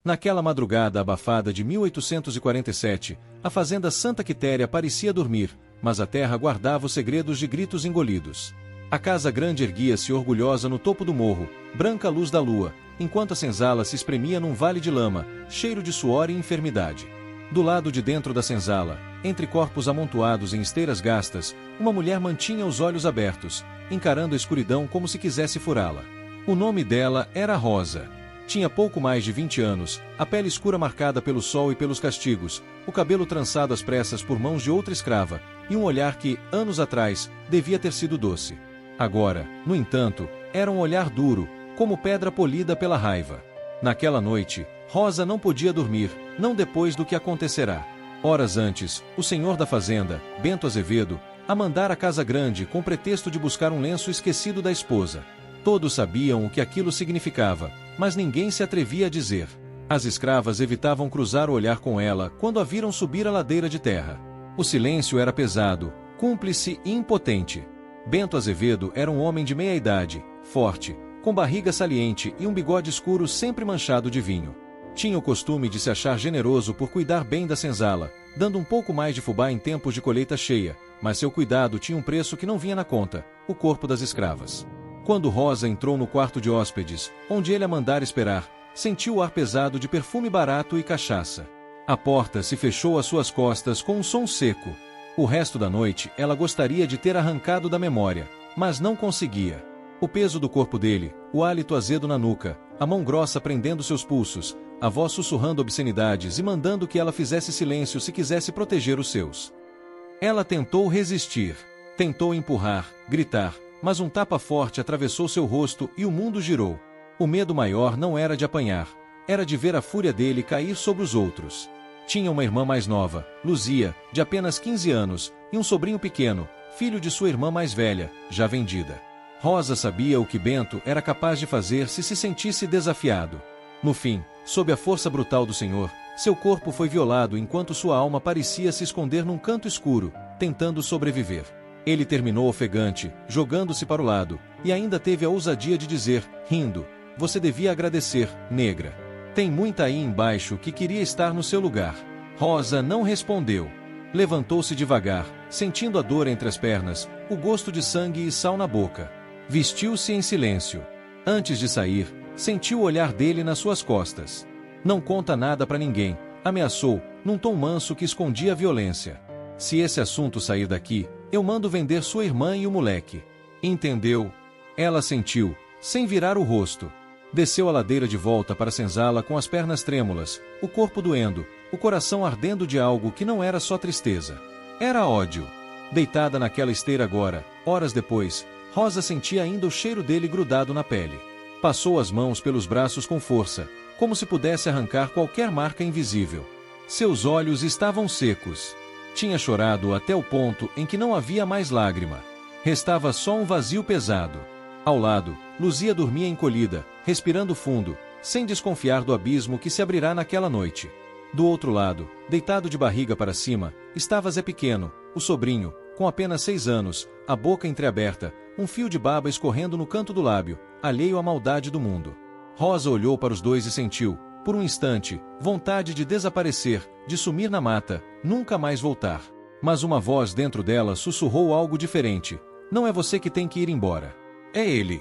Naquela madrugada abafada de 1847, a fazenda Santa Quitéria parecia dormir, mas a terra guardava os segredos de gritos engolidos. A casa grande erguia-se orgulhosa no topo do morro, branca luz da lua, enquanto a senzala se espremia num vale de lama, cheiro de suor e enfermidade. Do lado de dentro da senzala, entre corpos amontoados em esteiras gastas, uma mulher mantinha os olhos abertos, encarando a escuridão como se quisesse furá-la. O nome dela era Rosa. Tinha pouco mais de 20 anos, a pele escura marcada pelo sol e pelos castigos, o cabelo trançado às pressas por mãos de outra escrava, e um olhar que, anos atrás, devia ter sido doce. Agora, no entanto, era um olhar duro, como pedra polida pela raiva. Naquela noite, Rosa não podia dormir, não depois do que acontecerá. Horas antes, o senhor da fazenda, Bento Azevedo, a mandara à casa grande com pretexto de buscar um lenço esquecido da esposa. Todos sabiam o que aquilo significava, mas ninguém se atrevia a dizer. As escravas evitavam cruzar o olhar com ela quando a viram subir a ladeira de terra. O silêncio era pesado, cúmplice e impotente. Bento Azevedo era um homem de meia idade, forte, com barriga saliente e um bigode escuro sempre manchado de vinho. Tinha o costume de se achar generoso por cuidar bem da senzala, dando um pouco mais de fubá em tempos de colheita cheia, mas seu cuidado tinha um preço que não vinha na conta: o corpo das escravas. Quando Rosa entrou no quarto de hóspedes, onde ele a mandara esperar, sentiu o ar pesado de perfume barato e cachaça. A porta se fechou às suas costas com um som seco. O resto da noite ela gostaria de ter arrancado da memória, mas não conseguia. O peso do corpo dele, o hálito azedo na nuca, a mão grossa prendendo seus pulsos, a voz sussurrando obscenidades e mandando que ela fizesse silêncio se quisesse proteger os seus. Ela tentou resistir, tentou empurrar, gritar, mas um tapa forte atravessou seu rosto e o mundo girou. O medo maior não era de apanhar, era de ver a fúria dele cair sobre os outros. Tinha uma irmã mais nova, Luzia, de apenas 15 anos, e um sobrinho pequeno, filho de sua irmã mais velha, já vendida. Rosa sabia o que Bento era capaz de fazer se sentisse desafiado. No fim, sob a força brutal do Senhor, seu corpo foi violado enquanto sua alma parecia se esconder num canto escuro, tentando sobreviver. Ele terminou ofegante, jogando-se para o lado, e ainda teve a ousadia de dizer, rindo: "Você devia agradecer, negra. Tem muita aí embaixo que queria estar no seu lugar." Rosa não respondeu. Levantou-se devagar, sentindo a dor entre as pernas, o gosto de sangue e sal na boca. Vestiu-se em silêncio. Antes de sair, sentiu o olhar dele nas suas costas. "Não conta nada para ninguém", ameaçou, num tom manso que escondia a violência. "Se esse assunto sair daqui, eu mando vender sua irmã e o moleque." "Entendeu?" Ela sentiu, sem virar o rosto. Desceu a ladeira de volta para a senzala com as pernas trêmulas, o corpo doendo, o coração ardendo de algo que não era só tristeza. Era ódio. Deitada naquela esteira agora, horas depois, Rosa sentia ainda o cheiro dele grudado na pele. Passou as mãos pelos braços com força, como se pudesse arrancar qualquer marca invisível. Seus olhos estavam secos. Tinha chorado até o ponto em que não havia mais lágrima. Restava só um vazio pesado. Ao lado, Luzia dormia encolhida, respirando fundo, sem desconfiar do abismo que se abrirá naquela noite. Do outro lado, deitado de barriga para cima, estava Zé Pequeno, o sobrinho, com apenas 6 anos, a boca entreaberta, um fio de baba escorrendo no canto do lábio, alheio à maldade do mundo. Rosa olhou para os dois e sentiu, por um instante, vontade de desaparecer, de sumir na mata, nunca mais voltar. Mas uma voz dentro dela sussurrou algo diferente: "Não é você que tem que ir embora. É ele."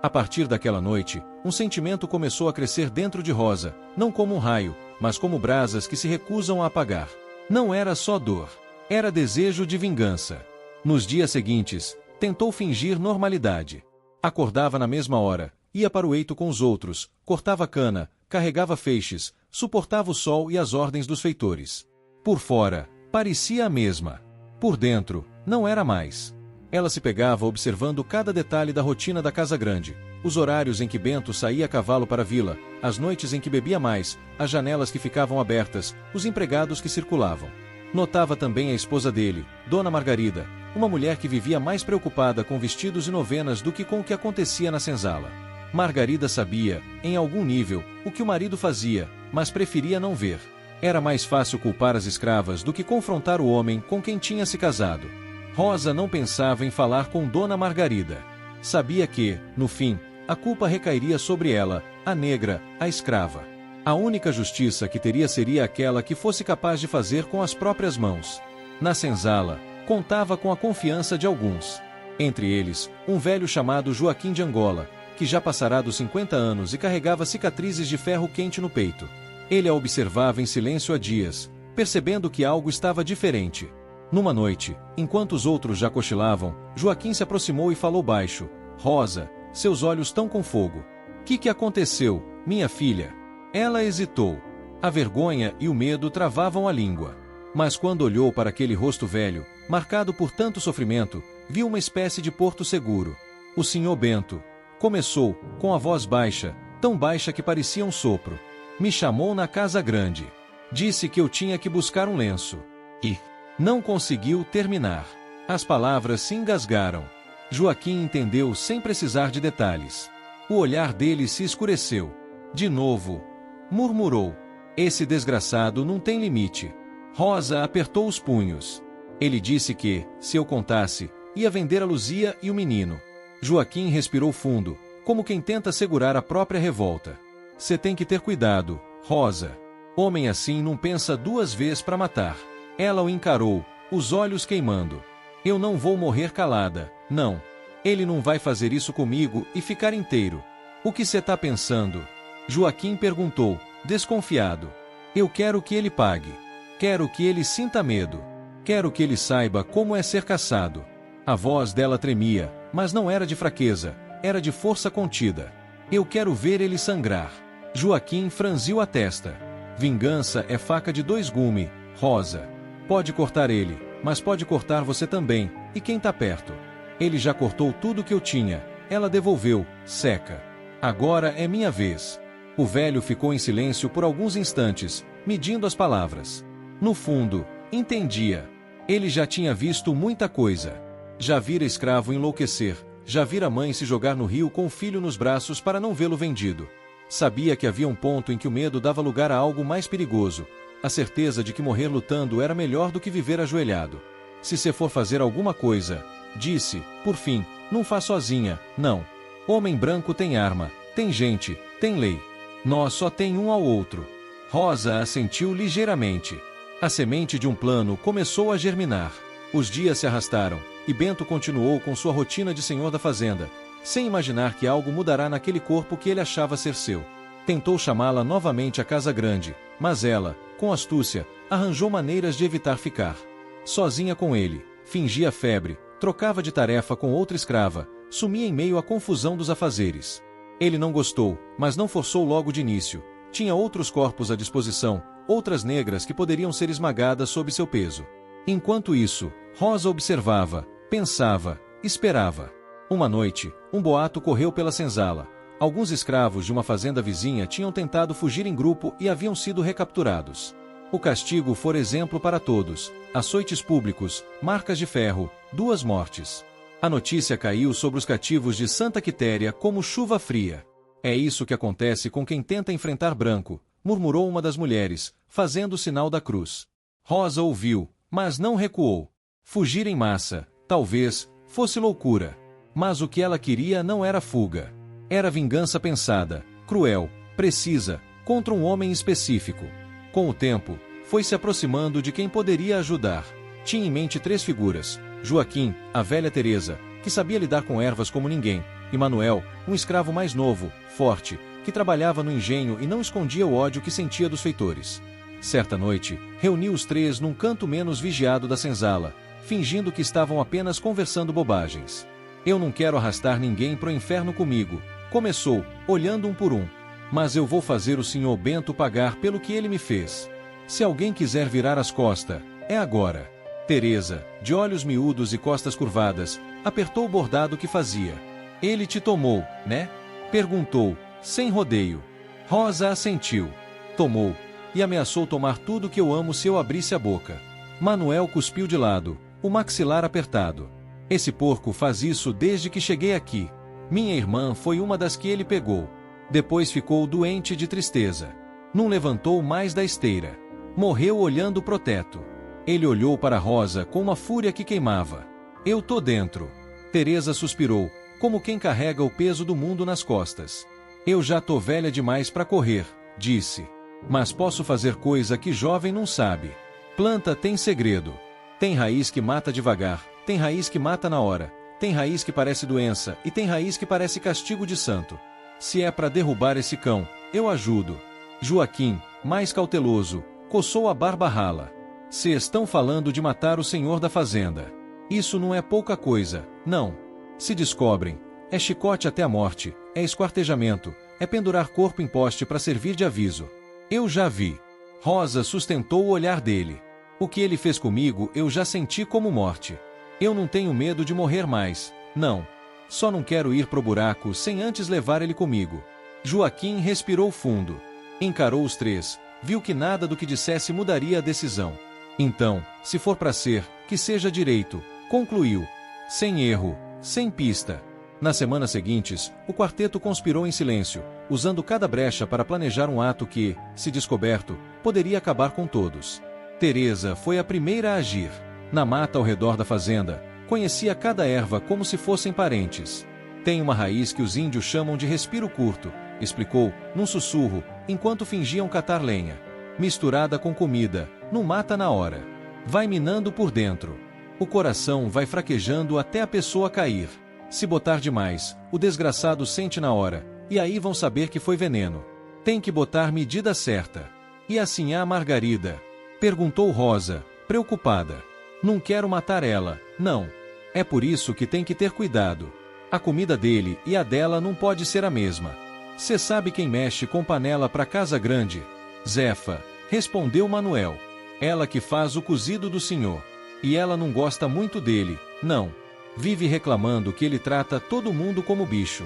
A partir daquela noite, um sentimento começou a crescer dentro de Rosa, não como um raio, mas como brasas que se recusam a apagar. Não era só dor. Era desejo de vingança. Nos dias seguintes, tentou fingir normalidade. Acordava na mesma hora, ia para o eito com os outros, cortava cana, carregava feixes, suportava o sol e as ordens dos feitores. Por fora, parecia a mesma. Por dentro, não era mais. Ela se pegava observando cada detalhe da rotina da casa grande, os horários em que Bento saía a cavalo para a vila, as noites em que bebia mais, as janelas que ficavam abertas, os empregados que circulavam. Notava também a esposa dele, Dona Margarida, uma mulher que vivia mais preocupada com vestidos e novenas do que com o que acontecia na senzala. Margarida sabia, em algum nível, o que o marido fazia, mas preferia não ver. Era mais fácil culpar as escravas do que confrontar o homem com quem tinha se casado. Rosa não pensava em falar com Dona Margarida. Sabia que, no fim, a culpa recairia sobre ela, a negra, a escrava. A única justiça que teria seria aquela que fosse capaz de fazer com as próprias mãos. Na senzala, contava com a confiança de alguns. Entre eles, um velho chamado Joaquim de Angola, que já passara dos 50 anos e carregava cicatrizes de ferro quente no peito. Ele a observava em silêncio há dias, percebendo que algo estava diferente. Numa noite, enquanto os outros já cochilavam, Joaquim se aproximou e falou baixo: "Rosa, seus olhos estão com fogo. Que aconteceu, minha filha?" Ela hesitou. A vergonha e o medo travavam a língua. Mas quando olhou para aquele rosto velho, marcado por tanto sofrimento, viu uma espécie de porto seguro. "O senhor Bento", começou, com a voz baixa, tão baixa que parecia um sopro. "Me chamou na casa grande. Disse que eu tinha que buscar um lenço. E não conseguiu terminar. As palavras se engasgaram. Joaquim entendeu sem precisar de detalhes. O olhar dele se escureceu. "De novo", murmurou. "Esse desgraçado não tem limite." Rosa apertou os punhos. Ele disse que, se eu contasse, ia vender a Luzia e o menino. Joaquim respirou fundo, como quem tenta segurar a própria revolta. "Cê tem que ter cuidado, Rosa. Homem assim não pensa duas vezes para matar." Ela o encarou, os olhos queimando. "Eu não vou morrer calada, não. Ele não vai fazer isso comigo e ficar inteiro." "O que cê tá pensando?" Joaquim perguntou, desconfiado. "Eu quero que ele pague. Quero que ele sinta medo. Quero que ele saiba como é ser caçado." A voz dela tremia, mas não era de fraqueza, era de força contida. "Eu quero ver ele sangrar." Joaquim franziu a testa. "Vingança é faca de dois gumes, Rosa. Pode cortar ele, mas pode cortar você também, e quem tá perto." "Ele já cortou tudo que eu tinha." Ela devolveu, seca. "Agora é minha vez." O velho ficou em silêncio por alguns instantes, medindo as palavras. No fundo, entendia. Ele já tinha visto muita coisa. Já vira escravo enlouquecer, já vira mãe se jogar no rio com o filho nos braços para não vê-lo vendido. Sabia que havia um ponto em que o medo dava lugar a algo mais perigoso, a certeza de que morrer lutando era melhor do que viver ajoelhado. "Se cê for fazer alguma coisa", disse, por fim, "não faz sozinha, não. Homem branco tem arma, tem gente, tem lei. Nós só tem um ao outro." Rosa assentiu ligeiramente. A semente de um plano começou a germinar. Os dias se arrastaram, e Bento continuou com sua rotina de senhor da fazenda, sem imaginar que algo mudará naquele corpo que ele achava ser seu. Tentou chamá-la novamente à casa grande, mas ela, com astúcia, arranjou maneiras de evitar ficar. Sozinha com ele, fingia febre, trocava de tarefa com outra escrava, sumia em meio à confusão dos afazeres. Ele não gostou, mas não forçou logo de início. Tinha outros corpos à disposição, outras negras que poderiam ser esmagadas sob seu peso. Enquanto isso, Rosa observava, pensava, esperava. Uma noite, um boato correu pela senzala. Alguns escravos de uma fazenda vizinha tinham tentado fugir em grupo e haviam sido recapturados. O castigo fora exemplo para todos: açoites públicos, marcas de ferro, 2 mortes. A notícia caiu sobre os cativos de Santa Quitéria como chuva fria. "É isso que acontece com quem tenta enfrentar branco", murmurou uma das mulheres, fazendo o sinal da cruz. Rosa ouviu, mas não recuou. Fugir em massa, talvez, fosse loucura. Mas o que ela queria não era fuga. Era vingança pensada, cruel, precisa, contra um homem específico. Com o tempo, foi se aproximando de quem poderia ajudar. Tinha em mente 3 figuras: Joaquim, a velha Teresa, que sabia lidar com ervas como ninguém, e Manuel, um escravo mais novo, forte, que trabalhava no engenho e não escondia o ódio que sentia dos feitores. Certa noite, reuniu os 3 num canto menos vigiado da senzala, fingindo que estavam apenas conversando bobagens. "Eu não quero arrastar ninguém pro inferno comigo", começou, olhando um por um. "Mas eu vou fazer o senhor Bento pagar pelo que ele me fez. Se alguém quiser virar as costas, é agora." Teresa, de olhos miúdos e costas curvadas, apertou o bordado que fazia. "Ele te tomou, né?" perguntou, sem rodeio. Rosa assentiu. "Tomou, e ameaçou tomar tudo que eu amo se eu abrisse a boca." Manuel cuspiu de lado, o maxilar apertado. "Esse porco faz isso desde que cheguei aqui. Minha irmã foi uma das que ele pegou. Depois ficou doente de tristeza. Não levantou mais da esteira. Morreu olhando pro teto." Ele olhou para Rosa com uma fúria que queimava. "Eu tô dentro." Teresa suspirou, como quem carrega o peso do mundo nas costas. "Eu já tô velha demais para correr", disse. Mas posso fazer coisa que jovem não sabe. Planta tem segredo. Tem raiz que mata devagar, tem raiz que mata na hora, tem raiz que parece doença e tem raiz que parece castigo de santo. Se é para derrubar esse cão, eu ajudo. Joaquim, mais cauteloso, coçou a barba rala. Se estão falando de matar o senhor da fazenda. Isso não é pouca coisa, não. Se descobrem, é chicote até a morte, é esquartejamento, é pendurar corpo em poste para servir de aviso. Eu já vi. Rosa sustentou o olhar dele. O que ele fez comigo eu já senti como morte. Eu não tenho medo de morrer mais, não. Só não quero ir pro buraco sem antes levar ele comigo. Joaquim respirou fundo. Encarou os três, viu que nada do que dissesse mudaria a decisão. Então, se for para ser, que seja direito, concluiu. Sem erro, sem pista. Nas semanas seguintes, o quarteto conspirou em silêncio, usando cada brecha para planejar um ato que, se descoberto, poderia acabar com todos. Teresa foi a primeira a agir. Na mata ao redor da fazenda, conhecia cada erva como se fossem parentes. Tem uma raiz que os índios chamam de respiro curto, explicou, num sussurro, enquanto fingiam catar lenha. Misturada com comida, não mata na hora. Vai minando por dentro. O coração vai fraquejando até a pessoa cair. Se botar demais, o desgraçado sente na hora, e aí vão saber que foi veneno. Tem que botar medida certa. E assim a Margarida? Perguntou Rosa, preocupada. Não quero matar ela, não. É por isso que tem que ter cuidado. A comida dele e a dela não pode ser a mesma. Cê sabe quem mexe com panela pra casa grande? Zefa, respondeu Manuel. Ela que faz o cozido do senhor. E ela não gosta muito dele, não. Vive reclamando que ele trata todo mundo como bicho.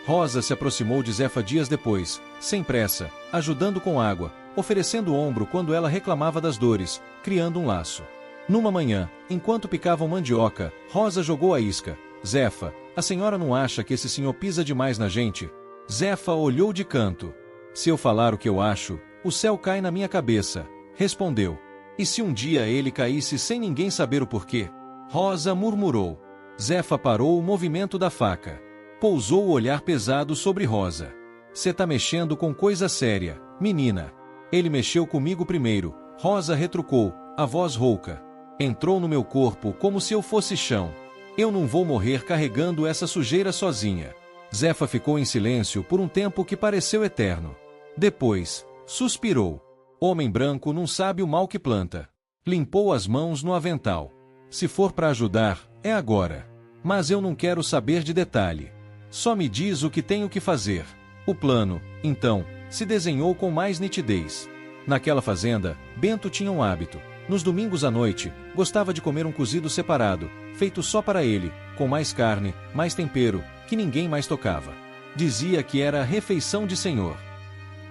Rosa se aproximou de Zefa dias depois, sem pressa, ajudando com água, oferecendo o ombro quando ela reclamava das dores, criando um laço. Numa manhã, enquanto picavam mandioca, Rosa jogou a isca. Zefa, a senhora não acha que esse senhor pisa demais na gente? Zefa olhou de canto. Se eu falar o que eu acho, o céu cai na minha cabeça, respondeu. E se um dia ele caísse sem ninguém saber o porquê? Rosa murmurou. Zefa parou o movimento da faca. Pousou o olhar pesado sobre Rosa. Cê tá mexendo com coisa séria, menina. Ele mexeu comigo primeiro, Rosa retrucou, a voz rouca. Entrou no meu corpo como se eu fosse chão. Eu não vou morrer carregando essa sujeira sozinha. Zefa ficou em silêncio por um tempo que pareceu eterno. Depois, suspirou. Homem branco não sabe o mal que planta. Limpou as mãos no avental. Se for para ajudar, é agora. Mas eu não quero saber de detalhe. Só me diz o que tenho que fazer. O plano, então, se desenhou com mais nitidez. Naquela fazenda, Bento tinha um hábito. Nos domingos à noite, gostava de comer um cozido separado, feito só para ele, com mais carne, mais tempero, que ninguém mais tocava. Dizia que era refeição de senhor.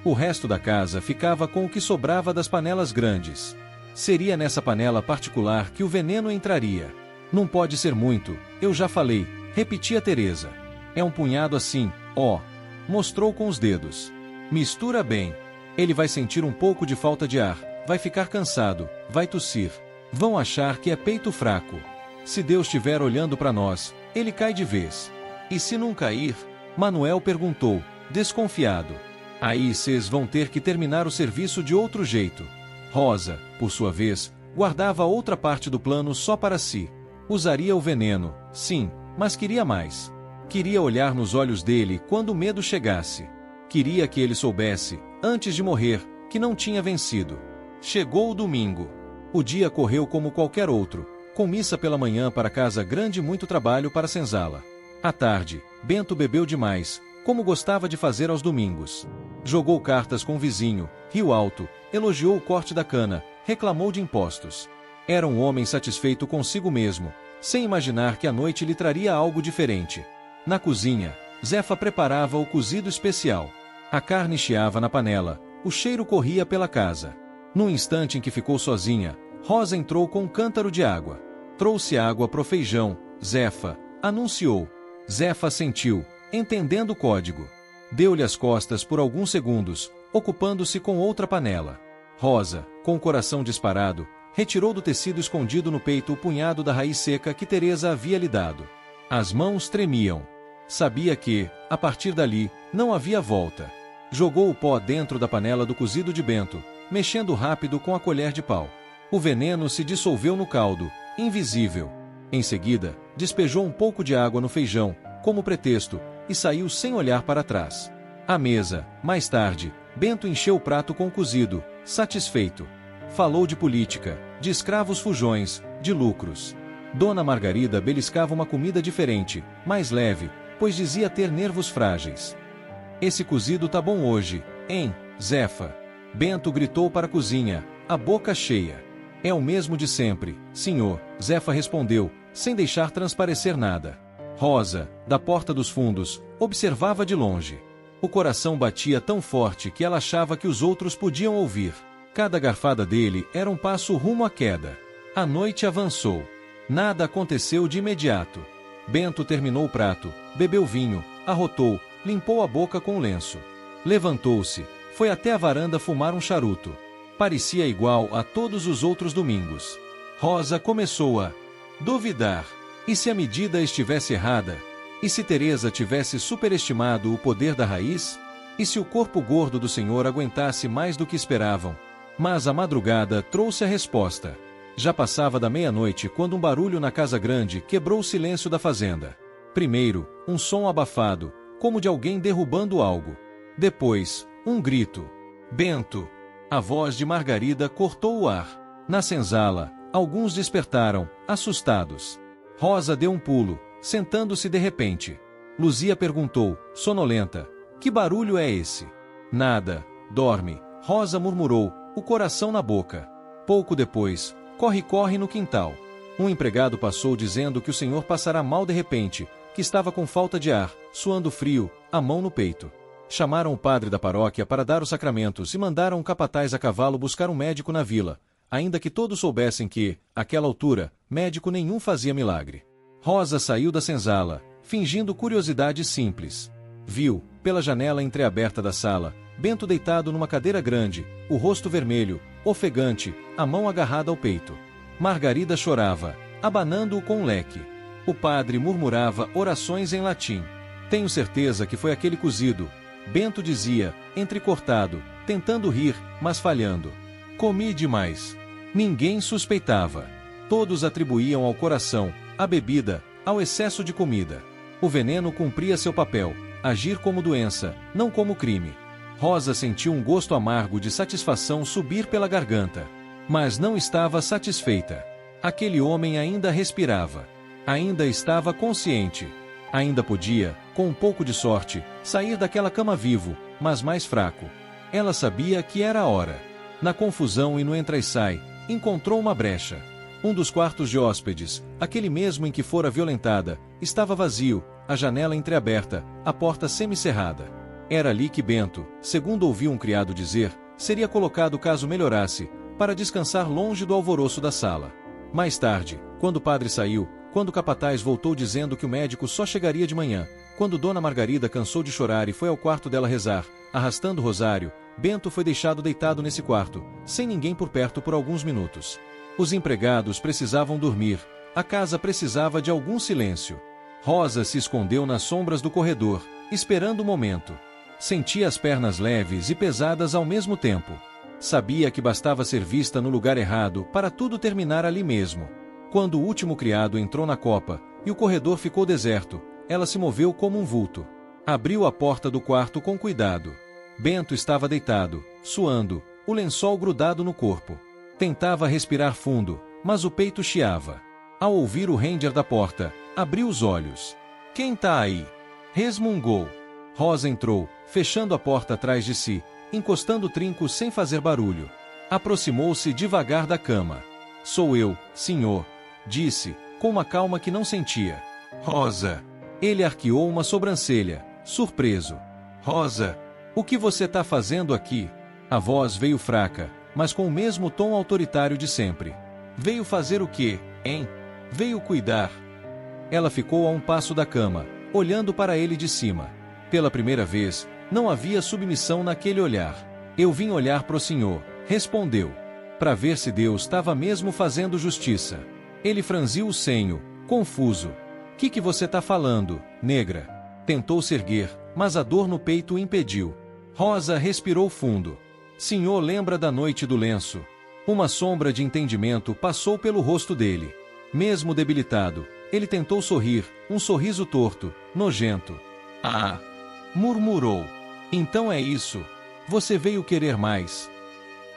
O resto da casa ficava com o que sobrava das panelas grandes. Seria nessa panela particular que o veneno entraria. Não pode ser muito, eu já falei, repetia Teresa. É um punhado assim, ó. Mostrou com os dedos. Mistura bem. Ele vai sentir um pouco de falta de ar, vai ficar cansado, vai tossir. Vão achar que é peito fraco. Se Deus estiver olhando para nós, ele cai de vez. E se não cair? Manuel perguntou, desconfiado. Aí cês vão ter que terminar o serviço de outro jeito. Rosa, por sua vez, guardava outra parte do plano só para si. Usaria o veneno, sim, mas queria mais. Queria olhar nos olhos dele quando o medo chegasse. Queria que ele soubesse, antes de morrer, que não tinha vencido. Chegou o domingo. O dia correu como qualquer outro, com missa pela manhã para casa grande e muito trabalho para senzala. À tarde, Bento bebeu demais, como gostava de fazer aos domingos. Jogou cartas com o vizinho, riu alto, elogiou o corte da cana, reclamou de impostos. Era um homem satisfeito consigo mesmo, sem imaginar que a noite lhe traria algo diferente. Na cozinha, Zefa preparava o cozido especial. A carne chiava na panela, o cheiro corria pela casa. No instante em que ficou sozinha, Rosa entrou com um cântaro de água. Trouxe água pro feijão, Zefa, anunciou. Zefa sentiu, entendendo o código. Deu-lhe as costas por alguns segundos, ocupando-se com outra panela. Rosa, com o coração disparado, retirou do tecido escondido no peito o punhado da raiz seca que Teresa havia lhe dado. As mãos tremiam. Sabia que, a partir dali, não havia volta. Jogou o pó dentro da panela do cozido de Bento, mexendo rápido com a colher de pau. O veneno se dissolveu no caldo, invisível. Em seguida, despejou um pouco de água no feijão, como pretexto, e saiu sem olhar para trás. À mesa, mais tarde, Bento encheu o prato com o cozido, satisfeito. Falou de política, de escravos fujões, de lucros. Dona Margarida beliscava uma comida diferente, mais leve, pois dizia ter nervos frágeis. Esse cozido tá bom hoje, hein, Zefa? Bento gritou para a cozinha, a boca cheia. É o mesmo de sempre, senhor, Zefa respondeu, sem deixar transparecer nada. Rosa, da porta dos fundos, observava de longe. O coração batia tão forte que ela achava que os outros podiam ouvir. Cada garfada dele era um passo rumo à queda. A noite avançou. Nada aconteceu de imediato. Bento terminou o prato, bebeu vinho, arrotou, limpou a boca com o lenço. Levantou-se, foi até a varanda fumar um charuto. Parecia igual a todos os outros domingos. Rosa começou a duvidar. E se a medida estivesse errada? E se Teresa tivesse superestimado o poder da raiz? E se o corpo gordo do senhor aguentasse mais do que esperavam? Mas a madrugada trouxe a resposta. Já passava da meia-noite quando um barulho na casa grande quebrou o silêncio da fazenda. Primeiro, um som abafado, como de alguém derrubando algo. Depois, um grito. Bento! A voz de Margarida cortou o ar. Na senzala, alguns despertaram, assustados. Rosa deu um pulo, sentando-se de repente. Luzia perguntou, sonolenta, que barulho é esse? Nada, dorme, Rosa murmurou, o coração na boca. Pouco depois, corre-corre no quintal. Um empregado passou dizendo que o senhor passará mal de repente, que estava com falta de ar, suando frio, a mão no peito. Chamaram o padre da paróquia para dar os sacramentos e mandaram um capataz a cavalo buscar um médico na vila, ainda que todos soubessem que, àquela altura, médico nenhum fazia milagre. Rosa saiu da senzala, fingindo curiosidade simples. Viu, pela janela entreaberta da sala, Bento deitado numa cadeira grande, o rosto vermelho, ofegante, a mão agarrada ao peito. Margarida chorava, abanando-o com um leque. O padre murmurava orações em latim. Tenho certeza que foi aquele cozido, Bento dizia, entrecortado, tentando rir, mas falhando. Comi demais. Ninguém suspeitava. Todos atribuíam ao coração, à bebida, ao excesso de comida. O veneno cumpria seu papel, agir como doença, não como crime. Rosa sentiu um gosto amargo de satisfação subir pela garganta. Mas não estava satisfeita. Aquele homem ainda respirava. Ainda estava consciente. Ainda podia, com um pouco de sorte, sair daquela cama vivo, mas mais fraco. Ela sabia que era a hora. Na confusão e no entra e sai, encontrou uma brecha. Um dos quartos de hóspedes, aquele mesmo em que fora violentada, estava vazio, a janela entreaberta, a porta semicerrada. Era ali que Bento, segundo ouviu um criado dizer, seria colocado caso melhorasse, para descansar longe do alvoroço da sala. Mais tarde, quando o padre saiu, quando o capataz voltou dizendo que o médico só chegaria de manhã, quando Dona Margarida cansou de chorar e foi ao quarto dela rezar, arrastando o rosário, Bento foi deixado deitado nesse quarto, sem ninguém por perto por alguns minutos. Os empregados precisavam dormir, a casa precisava de algum silêncio. Rosa se escondeu nas sombras do corredor, esperando o momento. Sentia as pernas leves e pesadas ao mesmo tempo. Sabia que bastava ser vista no lugar errado para tudo terminar ali mesmo. Quando o último criado entrou na copa e o corredor ficou deserto, ela se moveu como um vulto. Abriu a porta do quarto com cuidado. Bento estava deitado, suando, o lençol grudado no corpo. Tentava respirar fundo, mas o peito chiava. Ao ouvir o render da porta, abriu os olhos. Quem tá aí? Resmungou. Rosa entrou, fechando a porta atrás de si, encostando o trinco sem fazer barulho. Aproximou-se devagar da cama. Sou eu, senhor, disse, com uma calma que não sentia. Rosa. Ele arqueou uma sobrancelha, surpreso. Rosa, o que você tá fazendo aqui? A voz veio fraca, mas com o mesmo tom autoritário de sempre. Veio fazer o quê, hein? Veio cuidar. Ela ficou a um passo da cama, olhando para ele de cima. Pela primeira vez, não havia submissão naquele olhar. Eu vim olhar pro senhor, respondeu. Para ver se Deus estava mesmo fazendo justiça. Ele franziu o senho, confuso. Que você tá falando, negra? Tentou se erguer, mas a dor no peito o impediu. Rosa respirou fundo. Senhor lembra da noite do lenço. Uma sombra de entendimento passou pelo rosto dele. Mesmo debilitado, ele tentou sorrir, um sorriso torto, nojento. Ah! Murmurou. Então é isso. Você veio querer mais.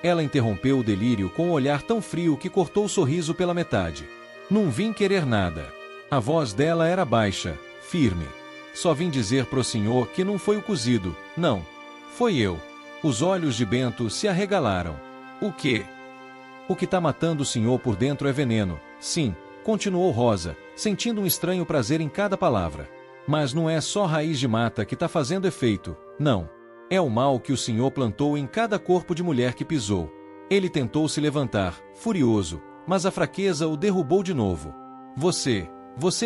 Ela interrompeu o delírio com um olhar tão frio que cortou o sorriso pela metade. Não vim querer nada. A voz dela era baixa, firme. Só vim dizer pro senhor que não foi o cozido, não. Foi eu. Os olhos de Bento se arregalaram. O quê? O que tá matando o senhor por dentro é veneno, sim, continuou Rosa, sentindo um estranho prazer em cada palavra. Mas não é só raiz de mata que tá fazendo efeito, não. É o mal que o senhor plantou em cada corpo de mulher que pisou. Ele tentou se levantar, furioso, mas a fraqueza o derrubou de novo. Você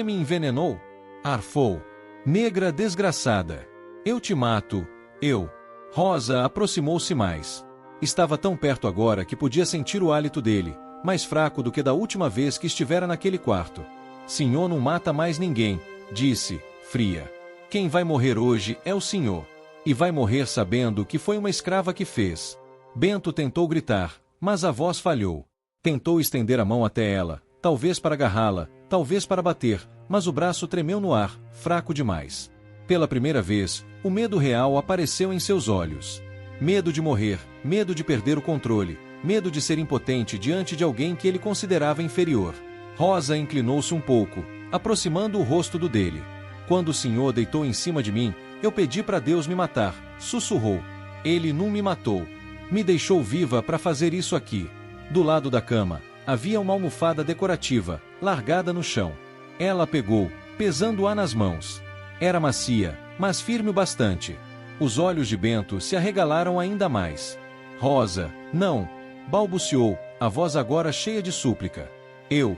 me envenenou? Arfou. Negra desgraçada. Eu te mato, eu. Rosa aproximou-se mais. Estava tão perto agora que podia sentir o hálito dele, mais fraco do que da última vez que estivera naquele quarto. Senhor não mata mais ninguém, disse, fria. Quem vai morrer hoje é o senhor. E vai morrer sabendo que foi uma escrava que fez. Bento tentou gritar, mas a voz falhou. Tentou estender a mão até ela, talvez para agarrá-la, talvez para bater, mas o braço tremeu no ar, fraco demais. Pela primeira vez, o medo real apareceu em seus olhos. Medo de morrer, medo de perder o controle, medo de ser impotente diante de alguém que ele considerava inferior. Rosa inclinou-se um pouco, aproximando o rosto do dele. Quando o senhor deitou em cima de mim, eu pedi para Deus me matar, sussurrou. Ele não me matou. Me deixou viva para fazer isso aqui. Do lado da cama, havia uma almofada decorativa, largada no chão. Ela pegou, pesando-a nas mãos. Era macia, mas firme o bastante. Os olhos de Bento se arregalaram ainda mais. Rosa, não, balbuciou, a voz agora cheia de súplica. Eu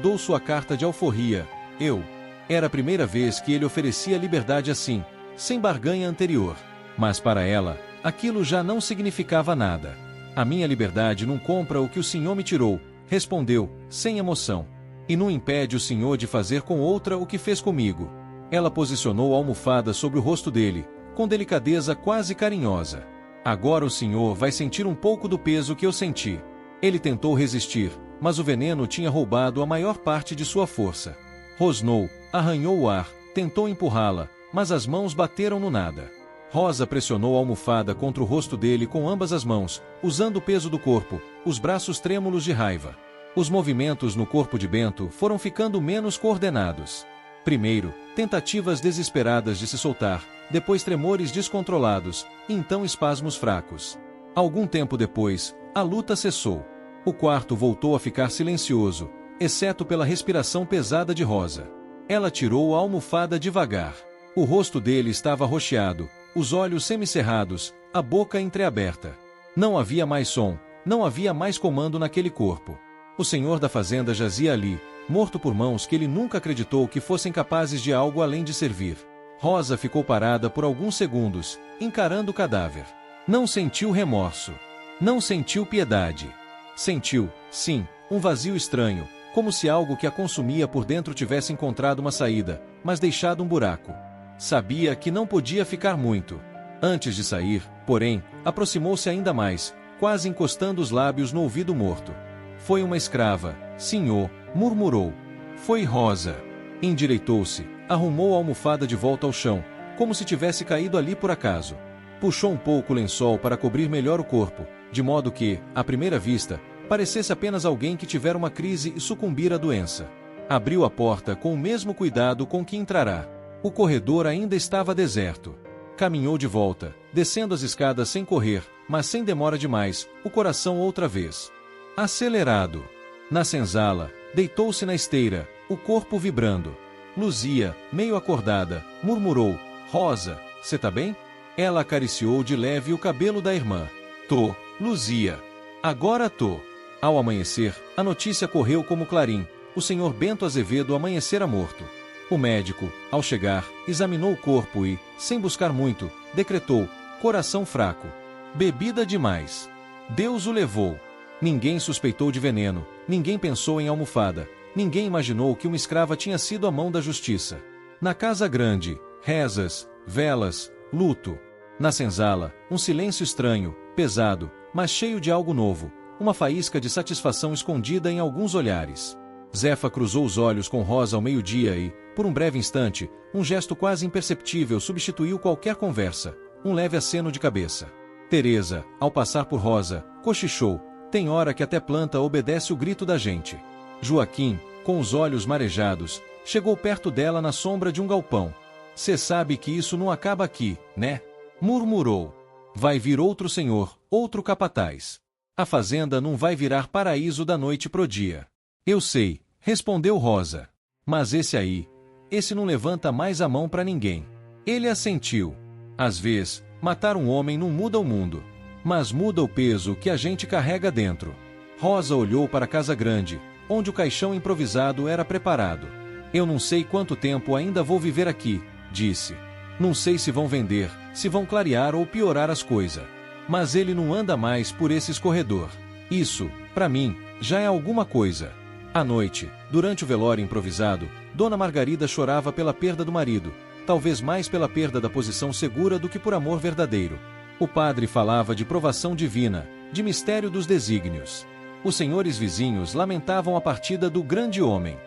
dou sua carta de alforria, eu. Era a primeira vez que ele oferecia liberdade assim, sem barganha anterior. Mas para ela, aquilo já não significava nada. A minha liberdade não compra o que o senhor me tirou, respondeu, sem emoção. E não impede o senhor de fazer com outra o que fez comigo. Ela posicionou a almofada sobre o rosto dele, com delicadeza quase carinhosa. Agora o senhor vai sentir um pouco do peso que eu senti. Ele tentou resistir, mas o veneno tinha roubado a maior parte de sua força. Rosnou, arranhou o ar, tentou empurrá-la, mas as mãos bateram no nada. Rosa pressionou a almofada contra o rosto dele com ambas as mãos, usando o peso do corpo, os braços trêmulos de raiva. Os movimentos no corpo de Bento foram ficando menos coordenados. Primeiro, tentativas desesperadas de se soltar, depois tremores descontrolados, e então espasmos fracos. Algum tempo depois, a luta cessou. O quarto voltou a ficar silencioso, exceto pela respiração pesada de Rosa. Ela tirou a almofada devagar. O rosto dele estava roxeado, os olhos semicerrados, a boca entreaberta. Não havia mais som, não havia mais comando naquele corpo. O senhor da fazenda jazia ali, morto por mãos que ele nunca acreditou que fossem capazes de algo além de servir. Rosa ficou parada por alguns segundos, encarando o cadáver. Não sentiu remorso. Não sentiu piedade. Sentiu, sim, um vazio estranho, como se algo que a consumia por dentro tivesse encontrado uma saída, mas deixado um buraco. Sabia que não podia ficar muito. Antes de sair, porém, aproximou-se ainda mais, quase encostando os lábios no ouvido morto. Foi uma escrava, senhor, murmurou. Foi Rosa. Endireitou-se, arrumou a almofada de volta ao chão, como se tivesse caído ali por acaso. Puxou um pouco o lençol para cobrir melhor o corpo, de modo que, à primeira vista, parecesse apenas alguém que tivera uma crise e sucumbir à doença. Abriu a porta com o mesmo cuidado com que entrará. O corredor ainda estava deserto. Caminhou de volta, descendo as escadas sem correr, mas sem demora demais, o coração outra vez acelerado. Na senzala, deitou-se na esteira, o corpo vibrando. Luzia, meio acordada, murmurou, Rosa, cê tá bem? Ela acariciou de leve o cabelo da irmã. Tô, Luzia. Agora tô. Ao amanhecer, a notícia correu como clarim. O senhor Bento Azevedo amanhecera morto. O médico, ao chegar, examinou o corpo e, sem buscar muito, decretou, coração fraco. Bebida demais. Deus o levou. Ninguém suspeitou de veneno, ninguém pensou em almofada, ninguém imaginou que uma escrava tinha sido a mão da justiça. Na casa grande, rezas, velas, luto. Na senzala, um silêncio estranho, pesado, mas cheio de algo novo, uma faísca de satisfação escondida em alguns olhares. Zefa cruzou os olhos com Rosa ao meio-dia e, por um breve instante, um gesto quase imperceptível substituiu qualquer conversa, um leve aceno de cabeça. Teresa, ao passar por Rosa, cochichou: tem hora que até planta obedece o grito da gente. Joaquim, com os olhos marejados, chegou perto dela na sombra de um galpão. Cê sabe que isso não acaba aqui, né? Murmurou. Vai vir outro senhor, outro capataz. A fazenda não vai virar paraíso da noite pro dia. Eu sei, respondeu Rosa. Mas esse não levanta mais a mão pra ninguém. Ele assentiu. Às vezes, matar um homem não muda o mundo, mas muda o peso que a gente carrega dentro. Rosa olhou para a casa grande, onde o caixão improvisado era preparado. Eu não sei quanto tempo ainda vou viver aqui, disse. Não sei se vão vender, se vão clarear ou piorar as coisas. Mas ele não anda mais por esse escorredor. Isso, para mim, já é alguma coisa. À noite, durante o velório improvisado, Dona Margarida chorava pela perda do marido, talvez mais pela perda da posição segura do que por amor verdadeiro. O padre falava de provação divina, de mistério dos desígnios. Os senhores vizinhos lamentavam a partida do grande homem.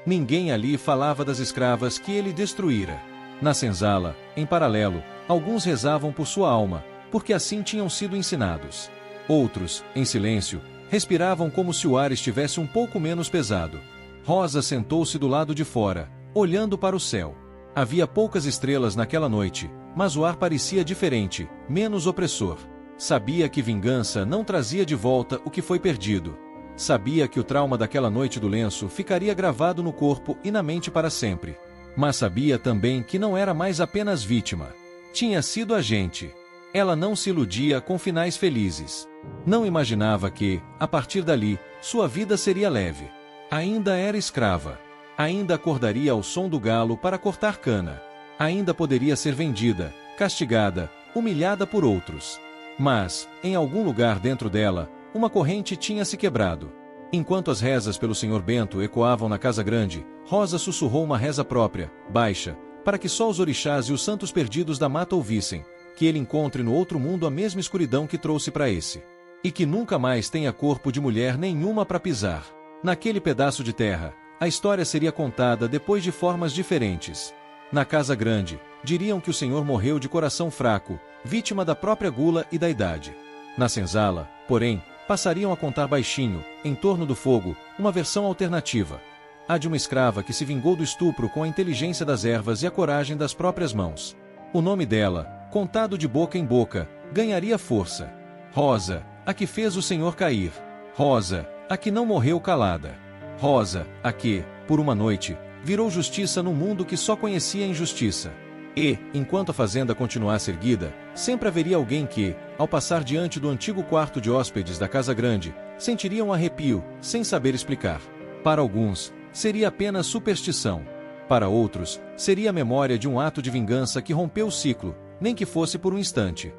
Ninguém ali falava das escravas que ele destruíra. Na senzala, em paralelo, alguns rezavam por sua alma, porque assim tinham sido ensinados. Outros, em silêncio, respiravam como se o ar estivesse um pouco menos pesado. Rosa sentou-se do lado de fora, olhando para o céu. Havia poucas estrelas naquela noite, mas o ar parecia diferente, menos opressor. Sabia que vingança não trazia de volta o que foi perdido. Sabia que o trauma daquela noite do lenço ficaria gravado no corpo e na mente para sempre. Mas sabia também que não era mais apenas vítima. Tinha sido agente. Ela não se iludia com finais felizes. Não imaginava que, a partir dali, sua vida seria leve. Ainda era escrava. Ainda acordaria ao som do galo para cortar cana. Ainda poderia ser vendida, castigada, humilhada por outros. Mas, em algum lugar dentro dela, uma corrente tinha se quebrado. Enquanto as rezas pelo Sr. Bento ecoavam na casa grande, Rosa sussurrou uma reza própria, baixa, para que só os orixás e os santos perdidos da mata ouvissem, que ele encontre no outro mundo a mesma escuridão que trouxe para esse. E que nunca mais tenha corpo de mulher nenhuma para pisar. Naquele pedaço de terra, a história seria contada depois de formas diferentes. Na casa grande, diriam que o senhor morreu de coração fraco, vítima da própria gula e da idade. Na senzala, porém, passariam a contar baixinho, em torno do fogo, uma versão alternativa. A de uma escrava que se vingou do estupro com a inteligência das ervas e a coragem das próprias mãos. O nome dela, contado de boca em boca, ganharia força. Rosa, a que fez o senhor cair. Rosa, a que não morreu calada. Rosa, a que, por uma noite, virou justiça no mundo que só conhecia injustiça. E, enquanto a fazenda continuasse erguida, sempre haveria alguém que, ao passar diante do antigo quarto de hóspedes da casa grande, sentiria um arrepio, sem saber explicar. Para alguns, seria apenas superstição. Para outros, seria a memória de um ato de vingança que rompeu o ciclo, nem que fosse por um instante.